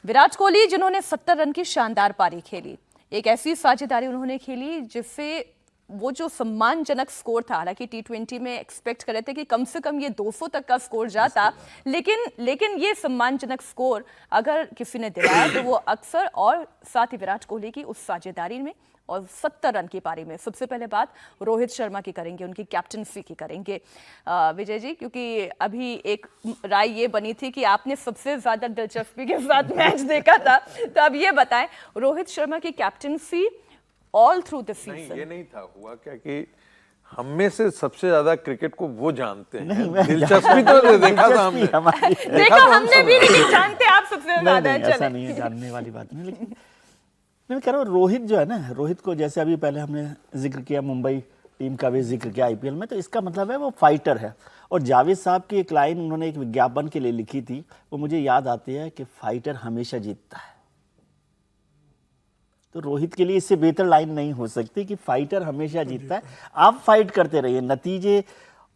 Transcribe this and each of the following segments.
विराट कोहली जिन्होंने 70 रन की शानदार पारी खेली, एक ऐसी साझेदारी उन्होंने खेली जिससे वो जो सम्मानजनक स्कोर था, हालांकि टी20 में एक्सपेक्ट कर रहे थे कि कम से कम ये 200 तक का स्कोर जाता, लेकिन ये सम्मानजनक स्कोर अगर किसी ने दिलाया तो वो अक्सर और साथ ही विराट कोहली की उस साझेदारी में और 70 रन की पारी में। सबसे पहले बात रोहित शर्मा की करेंगे, उनकी कैप्टनसी की करेंगे विजय जी, क्योंकि अभी एक राय ये बनी थी कि आपने सबसे ज्यादा दिलचस्पी के साथ मैच देखा था, तो अब ये बताएं रोहित शर्मा की captaincy all through the season. ये नहीं था, हुआ क्या कि हम में से सबसे ज्यादा क्रिकेट को वो जानते हैं। दिलचस्पी तो देखा था हमने, देखा हमने भी, लेकिन जानते आप सबसे ज्यादा। ऐसा नहीं है, जानने वाली बात नहीं, लेकिन मैं कह रहा हूँ रोहित जो है ना, रोहित को जैसे अभी पहले हमने जिक्र किया, मुंबई टीम का भी जिक्र किया आईपीएल में, तो इसका मतलब है वो फाइटर है। और जावेद साहब की एक लाइन उन्होंने एक विज्ञापन के लिए लिखी थी, वो मुझे याद आती है कि फाइटर हमेशा जीतता है। तो रोहित के लिए इससे बेहतर लाइन नहीं हो सकती कि फाइटर हमेशा जीतता है। आप फाइट करते रहिए, नतीजे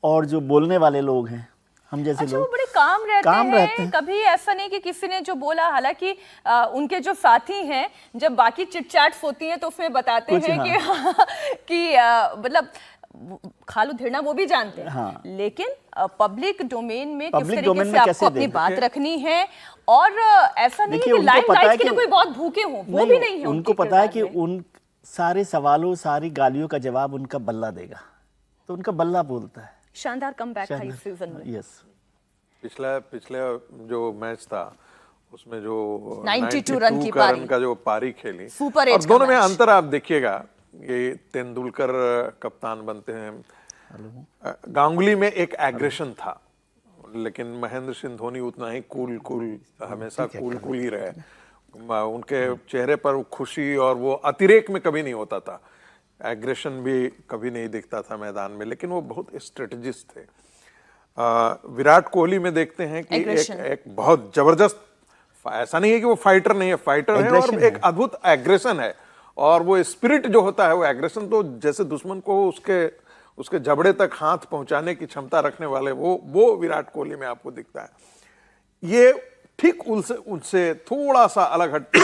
और जो बोलने वाले लोग हैं हम जैसे लोग वो बड़े काम रहते हैं। कभी ऐसा नहीं कि किसी ने जो बोला, हालांकि उनके जो साथी हैं जब बाकी चिटचैट्स होती हैं तो उसमें बताते हैं कि मतलब खालू धिरना वो भी जानते हैं, हाँ। लेकिन पब्लिक डोमेन में किस तरीके से आपको अपनी बात रखनी है, और ऐसा नहीं है कि लाइमलाइट के लिए कोई बहुत भूखे हों, वो भी नहीं है। उनको पता है कि उन सारे सवालों, सारी गालियों का जवाब उनका बल्ला देगा, तो उनका बल्ला बोलता है। शानदार कमबैक था इस सीजन में। यस, पिछले जो मैच था उसमें जो 92 रन की पारी का जो पारी खेली, सुपर और दोनों में अंतर आप देखिएगा। ये तेंदुलकर कप्तान बनते हैं, गांगुली में एक एग्रेशन था, लेकिन महेंद्र सिंह धोनी उतना ही कूल हमेशा कूल ही रहे। उनके चेहरे पर खुशी और वो अतिरेक में कभी नहीं होता था, एग्रेशन भी कभी नहीं दिखता था मैदान में, लेकिन वो बहुत स्ट्रेटजिस्ट थे। विराट कोहली में देखते हैं कि एक बहुत जबरदस्त, ऐसा नहीं है कि वो फाइटर नहीं है, फाइटर है और एक अद्भुत एग्रेशन है, और वो स्पिरिट जो होता है वो एग्रेशन, तो जैसे दुश्मन को उसके जबड़े तक हाथ पहुंचाने की क्षमता रखने वाले वो विराट कोहली में आपको दिखता है। ये ठीक उनसे थोड़ा सा अलग हट,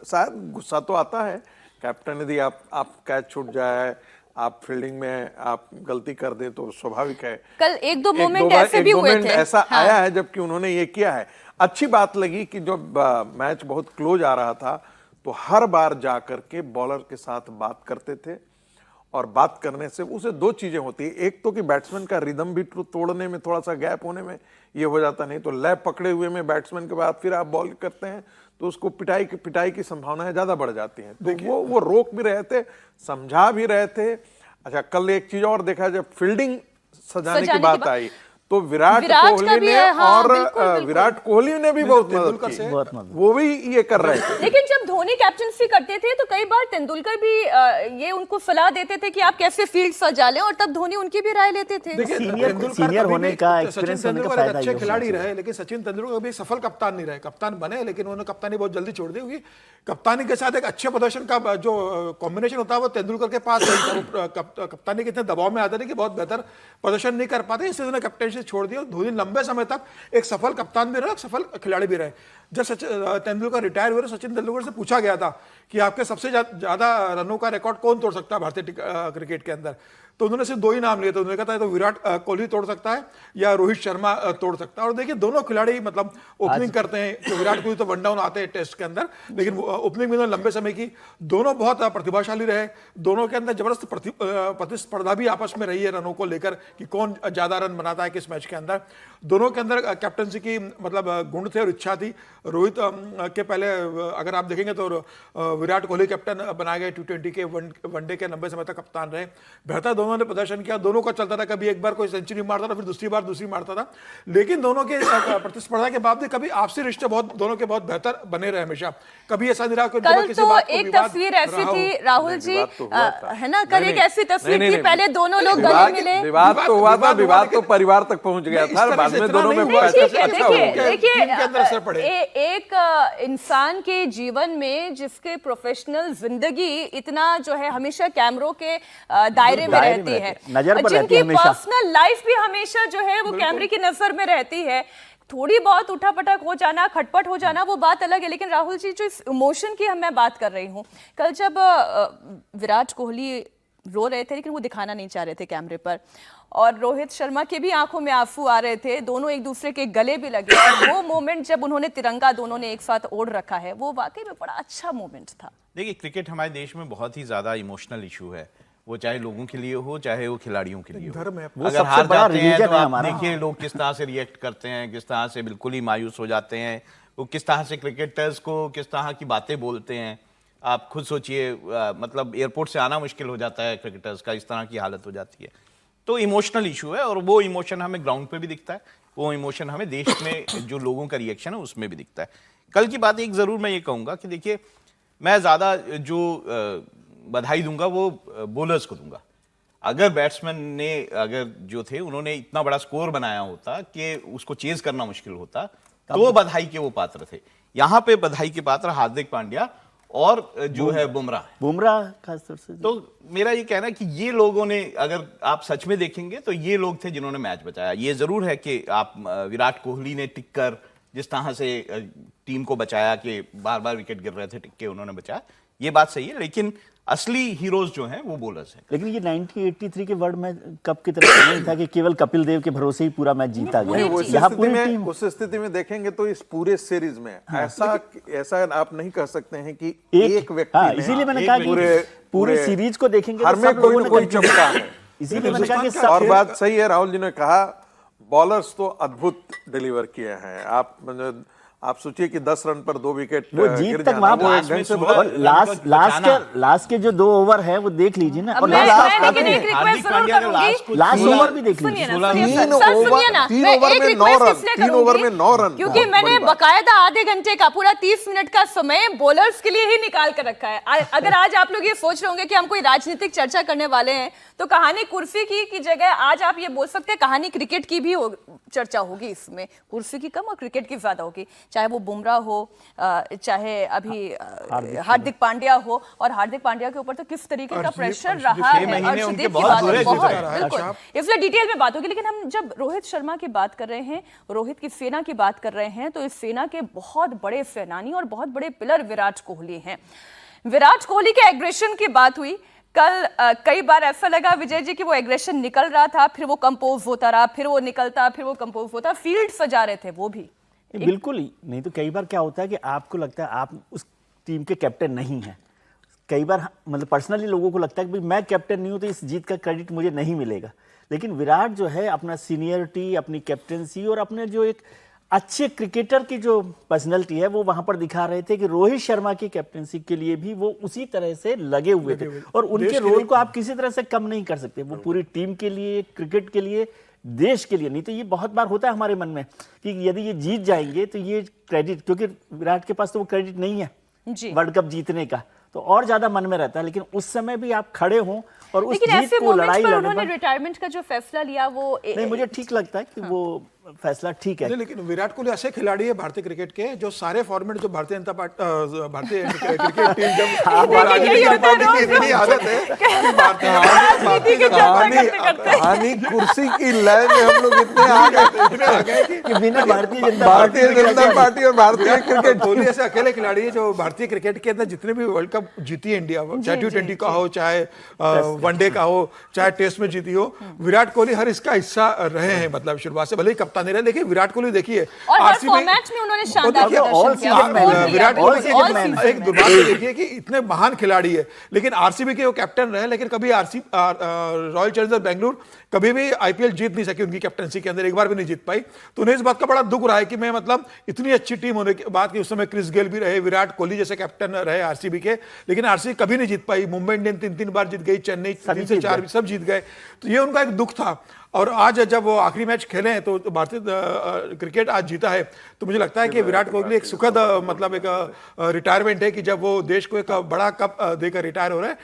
शायद गुस्सा तो आता है, कैप्टन यदि आप कैच छूट जाए, आप फील्डिंग में आप गलती कर दे तो स्वाभाविक है। कल एक दो मोमेंट ऐसे भी हुए थे, ऐसा आया है जबकि उन्होंने ये किया है। अच्छी बात लगी कि जब मैच बहुत क्लोज आ रहा था तो हर बार जाकर के बॉलर के साथ बात करते थे, और बात करने से उसे दो चीजें होती है, एक तो कि बैट्समैन का रिदम भी तोड़ने में थोड़ा सा गैप होने में ये हो जाता, नहीं तो लय पकड़े हुए में बैट्समैन के बाद फिर आप बॉल करते हैं तो उसको पिटाई की संभावनाएं ज्यादा बढ़ जाती हैं। तो वो रोक भी रहे थे, समझा भी रहे थे। अच्छा, कल एक चीज और देखा, जब फील्डिंग सजाने की बात आई तो विराट कोहली ने, हाँ, और बिल्कुल। विराट कोहली ने भी बहुत मदद की, वो भी ये कर रहे थे। लेकिन जब धोनी कैप्टनसी करते थे तो कई बार तेंदुलकर भी ये उनको सलाह देते थे कि आप कैसे फील्ड सजा लें, और तब धोनी उनकी भी राय लेते थे। सीनियर होने का एक्सपीरियंस होने का फायदा, अच्छे खिलाड़ी रहे, लेकिन सचिन तेंदुलकर भी सफल कप्तान नहीं रहे। कप्तान बने लेकिन उन्होंने कप्तानी बहुत जल्दी छोड़ दी, क्योंकि कप्तानी के साथ एक अच्छे प्रदर्शन का जो कॉम्बिनेशन होता है वो तेंदुलकर के पास नहीं था। कप्तानी के इतने दबाव में आते थे कि बहुत बेहतर प्रदर्शन नहीं कर पाते, इसलिए उन्होंने कैप्टनसी छोड़ दी। धोनी लंबे समय तक एक सफल कप्तान भी रहे, एक सफल खिलाड़ी भी रहे। जब तेंदुलकर रिटायर हुए, सचिन तेंदुलकर से पूछा गया था कि आपके सबसे ज्यादा रनों का रिकॉर्ड कौन तोड़ सकता है भारतीय क्रिकेट के अंदर, तो उन्होंने सिर्फ दो ही नाम लिए थे। उन्होंने कहा था तो विराट कोहली तोड़ सकता है या रोहित शर्मा तोड़ सकता है। और देखिए दोनों खिलाड़ी मतलब ओपनिंग करते हैं, तो विराट कोहली तो वन डाउन आते हैं टेस्ट के अंदर, लेकिन ओपनिंग में लंबे समय की, दोनों बहुत प्रतिभाशाली रहे। दोनों के अंदर जबरदस्त प्रतिस्पर्धा भी आपस में रही है रनों को लेकर कि कौन ज्यादा रन बनाता है किस मैच के अंदर। दोनों के अंदर कैप्टनसी की मतलब गुण थे और इच्छा थी। रोहित के पहले अगर आप देखेंगे तो विराट कोहली कैप्टन बनाए गए टी20 के, वनडे के लंबे समय तक कप्तान रहे। बेहतर दोनों ने प्रदर्शन किया, दोनों का चलता था, कभी एक बार कोई सेंचुरी मारता था, फिर दूसरी बार दूसरी मारता था, लेकिन दोनों के प्रतिस्पर्धा के बावजूद कभी आपसी रिश्ते बहुत दोनों के बहुत बेहतर बने रहे हमेशा। कभी ऐसा नहीं रहा कि कल तो एक तस्वीर ऐसी थी राहुल जी, है ना, कल एक ऐसी तस्वीर थी, पहले दोनों लोग गले मिले, विवाद तो हुआ था, विवाद तो परिवार तक पहुंच गया था, बाद में दोनों में देखिए एक इंसान के जीवन में जिसके प्रोफेशनल जिंदगी इतना जो है हमेशा कैमरों के दायरे में रहती है, जिनकी पर्सनल लाइफ भी हमेशा जो है वो कैमरे की नजर में रहती है, थोड़ी बहुत उठापटक हो जाना, खटपट हो जाना, वो बात अलग है, लेकिन राहुल जी जो इस इमोशन की मैं बात कर रही हूँ, कल जब विराट कोहली रो रहे थे लेकिन वो दिखाना नहीं चाह रहे थे कैमरे पर, और रोहित शर्मा के भी आंखों में आंसू आ रहे थे, दोनों एक दूसरे के गले भी लगे, और वो मोमेंट जब उन्होंने तिरंगा दोनों ने एक साथ ओढ़ रखा है, वो वाकई में बड़ा अच्छा मोमेंट था। देखिए, क्रिकेट हमारे देश में बहुत ही ज्यादा इमोशनल इशू है, वो चाहे लोगों के लिए हो चाहे वो खिलाड़ियों के लिए हो। धर्म है। वो अगर सबसे हार बड़ा जाते हैं religion तो है आप हमारा। देखिए लोग किस तरह से रिएक्ट करते हैं, किस तरह से बिल्कुल ही मायूस हो जाते हैं, वो किस तरह से क्रिकेटर्स को किस तरह की बातें बोलते हैं। आप खुद सोचिए, मतलब एयरपोर्ट से आना मुश्किल हो जाता है क्रिकेटर्स का, इस तरह की हालत हो जाती है। तो इमोशनल इशू है, और वो इमोशन हमें ग्राउंड पे भी दिखता है, वो इमोशन हमें देश में जो लोगों का रिएक्शन है उसमें भी दिखता है। कल की बात एक जरूर मैं ये कहूंगा कि देखिए, मैं ज्यादा जो बधाई दूंगा वो बॉलर्स को दूंगा। अगर बैट्समैन ने अगर जो थे उन्होंने इतना बड़ा स्कोर बनाया होता कि उसको चेज करना मुश्किल होता, तो बधाई के वो पात्र थे। यहाँ पे बधाई के पात्र हार्दिक पांड्या और जो है बुमराह खासतौर से। तो मेरा ये कहना है कि ये लोगों ने, अगर आप सच में देखेंगे तो ये लोग थे जिन्होंने मैच बचाया। ये जरूर है कि आप विराट कोहली ने टिक कर जिस तरह से टीम को बचाया कि बार बार विकेट गिर रहे थे, टिक के उन्होंने बचाया, ये बात सही है, लेकिन असली हीरोज जो हैं वो बॉलर्स हैं। लेकिन ये 1983 के वर्ल्ड में कप की तरह नहीं था कि केवल कपिल देव के भरोसे ही पूरा मैच जीता गया। यहाँ पूरी टीम, उस स्थिति में देखेंगे तो इस पूरे सीरीज में ऐसा आप नहीं कह सकते हैं कि एक व्यक्ति हाँ, ने इसीलिए मैंने कहा कि पूरी सीरीज को देखेंगे हर तो में सब कोई लोगों न ने कोई contribute चमका किया। है। इसीलिए मैंने कहा कि और बात सही है, राहुल जी ने कहा बॉलर्स तो अद्भुत डिलीवर किए हैं। आप सोचिए कि 10 रन पर 2 विकेट वो जीत तक वहां लास्ट के जो 2 ओवर है वो देख लीजिए ना, और मैं लेकिन एक रिक्वेस्ट जरूर करूंगी, लास्ट ओवर भी देख लीजिए। 3 ओवर में 9 रन, क्योंकि मैंने बकायदा आधे घंटे का पूरा 30 मिनट का समय बॉलर्स के लिए ही निकाल कर रखा है। अगर आज आप लोग ये सोच रहे होंगे कि हम कोई राजनीतिक चर्चा करने वाले हैं, तो कहानी कुर्सी की जगह आज आप ये बोल सकते हैं कहानी क्रिकेट की भी चर्चा होगी। इसमें कुर्सी की कम और क्रिकेट की ज्यादा होगी, चाहे वो बुमराह हो, चाहे अभी हार्दिक पांड्या हो, और हार्दिक पांड्या के ऊपर तो किस तरीके का प्रेशर रहा है, अर्शदीप की बात है, बहुत बिल्कुल, इसलिए डिटेल में बात होगी। लेकिन हम जब रोहित शर्मा की बात कर रहे हैं, रोहित की सेना की बात कर रहे हैं, तो इस सेना के बहुत बड़े सेनानी और बहुत बड़े पिलर विराट कोहली हैं। विराट कोहली के एग्रेशन की बात हुई कल, कई बार ऐसा लगा विजय जी कि वो एग्रेशन निकल रहा था, फिर वो कंपोज होता रहा, फिर वो निकलता, फिर वो कंपोज होता, फील्ड सजा रहे थे वो भी। बिल्कुल ही नहीं, तो कई बार क्या होता है कि आपको लगता है आप उस टीम के कैप्टन नहीं हैं। कई बार मतलब पर्सनली लोगों को लगता है कि मैं कैप्टन नहीं हूं तो इस जीत का क्रेडिट मुझे नहीं मिलेगा। लेकिन विराट जो है अपना सीनियरिटी, अपनी कैप्टनसी और अपने जो एक अच्छे क्रिकेटर की जो पर्सनैलिटी है वो वहां पर दिखा रहे थे कि रोहित शर्मा की कैप्टनसी के लिए भी वो उसी तरह से लगे हुए थे, और उनके रोल को आप किसी तरह से कम नहीं कर सकते। वो पूरी टीम के लिए, क्रिकेट के लिए, देश के लिए। नहीं तो ये बहुत बार होता है हमारे मन में कि यदि ये जीत जाएंगे तो ये क्रेडिट, क्योंकि विराट के पास तो वो क्रेडिट नहीं है वर्ल्ड कप जीतने का, तो और ज्यादा मन में रहता है। लेकिन उस समय भी आप खड़े हों और उस जीत को लड़ाई लड़ने, उन्होंने रिटायरमेंट का जो फैसला लिया वो नहीं, मुझे ठीक लगता है कि वो फैसला ठीक है। लेकिन विराट कोहली ऐसे खिलाड़ी है भारतीय क्रिकेट के जो सारे फॉर्मेट जो भारतीय जनता पार्टी, भारतीय क्रिकेट टीम जब राजनीतिक पार्टी की इतनी आदत है कि कहानी कुर्सी की लय में हम लोग इतने आ गए कि बिना भारतीय जनता पार्टी और भारतीय क्रिकेट, कोहली ऐसे अकेले खिलाड़ी है जो भारतीय क्रिकेट के अंदर जितने भी वर्ल्ड कप जीती है इंडिया, चाहे T20 का हो, चाहे वनडे का हो, चाहे टेस्ट में जीती हो, विराट कोहली हर इसका हिस्सा रहे हैं। मतलब शुरुआत से भले ही कप्तान नहीं रहे, लेकिन विराट कोहली देखिए और हर फॉर्मेट में उन्होंने शानदार प्रदर्शन किया। विराट कोहली एक दुर्भाग्य देखिए कि इतने महान खिलाड़ी है, लेकिन आरसीबी के वो कैप्टन रहे, लेकिन कभी रॉयल चैलेंजर्स बेंगलुरु कभी भी आईपीएल जीत नहीं सकी उनकी कैप्टनसी के अंदर, एक बार भी नहीं जीत पाई। तो उन्हें इस बात का बड़ा दुख रहा है कि मैं मतलब इतनी अच्छी टीम होने के बाद कि उस समय क्रिस गेल भी रहे, विराट कोहली जैसे कैप्टन रहे आरसीबी के, लेकिन आरसीबी कभी नहीं जीत पाई। मुंबई इंडियंस 3 बार जीत गई, चेन्नई 3 से 4 सब जीत गए, तो ये उनका एक दुख था। और आज जब वो आखिरी मैच खेले हैं तो भारतीय क्रिकेट आज जीता है, तो मुझे लगता है कि विराट कोहली एक सुखद मतलब एक रिटायरमेंट है कि जब वो देश को एक बड़ा कप देकर रिटायर हो रहे हैं।